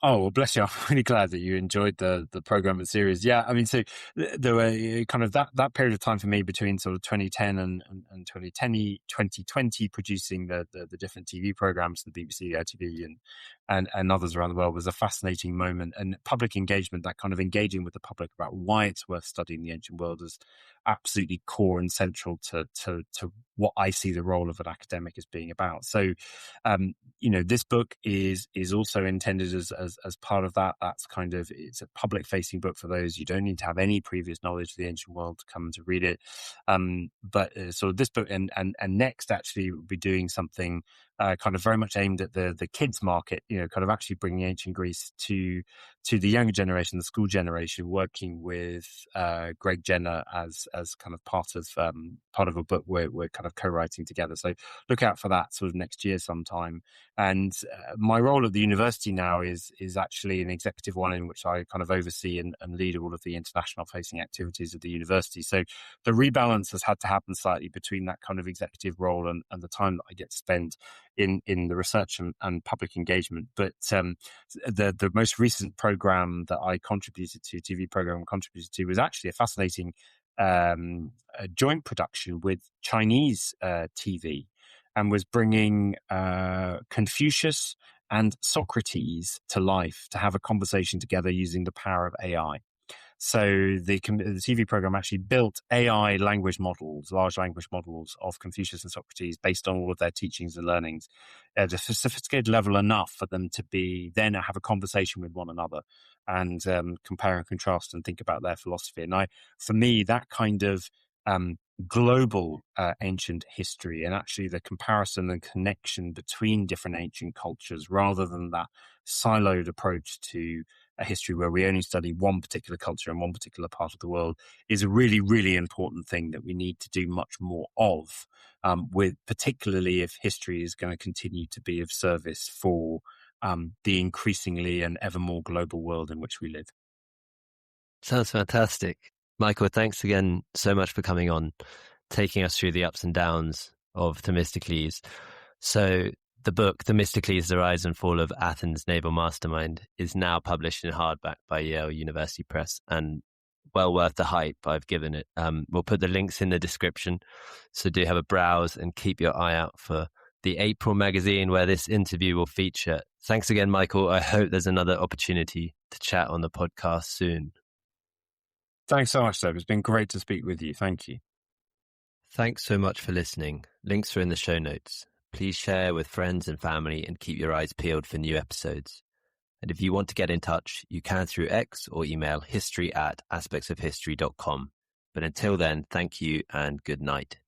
Oh, well, bless you. I'm really glad that you enjoyed the program and series. Yeah, I mean, so there were kind of that period of time for me between sort of 2010 and 2020 producing the different TV programs, the BBC, the ITV and others around the world was a fascinating moment. And public engagement, that kind of engaging with the public about why it's worth studying the ancient world is absolutely core and central to what I see the role of an academic as being about. So, this book is also intended as part of that. That's kind of, it's a public facing book for those. You don't need to have any previous knowledge of the ancient world to come to read it. But so this book and next actually we'll be doing something kind of very much aimed at the kids market, kind of actually bringing ancient Greece to the younger generation, the school generation, working with Greg Jenner as kind of part of a book we're kind of co-writing together. So look out for that sort of next year sometime. And my role at the university now is actually an executive one in which I kind of oversee and lead all of the international facing activities of the university. So the rebalance has had to happen slightly between that kind of executive role and the time that I get to spend in the research and public engagement. But the most recent program that I contributed to, TV program I contributed to, was actually a fascinating a joint production with Chinese TV, and was bringing Confucius and Socrates to life to have a conversation together using the power of AI. So the TV program actually built AI language models, large language models of Confucius and Socrates based on all of their teachings and learnings at a sophisticated level enough for them to then have a conversation with one another and compare and contrast and think about their philosophy. And for me, that kind of global ancient history, and actually the comparison and connection between different ancient cultures, rather than that siloed approach to a history where we only study one particular culture in one particular part of the world, is a really, really important thing that we need to do much more of, with particularly if history is going to continue to be of service for the increasingly and ever more global world in which we live. Sounds fantastic. Michael, thanks again so much for coming on, taking us through the ups and downs of Themistocles. So the book, Themistocles, The Rise and Fall of Athens' Naval Mastermind, is now published in hardback by Yale University Press, and well worth the hype I've given it. We'll put the links in the description, so do have a browse and keep your eye out for the April magazine where this interview will feature. Thanks again, Michael. I hope there's another opportunity to chat on the podcast soon. Thanks so much, Zeb. It's been great to speak with you. Thank you. Thanks so much for listening. Links are in the show notes. Please share with friends and family and keep your eyes peeled for new episodes. And if you want to get in touch, you can through X or email history@aspectsofhistory.com. But until then, thank you and good night.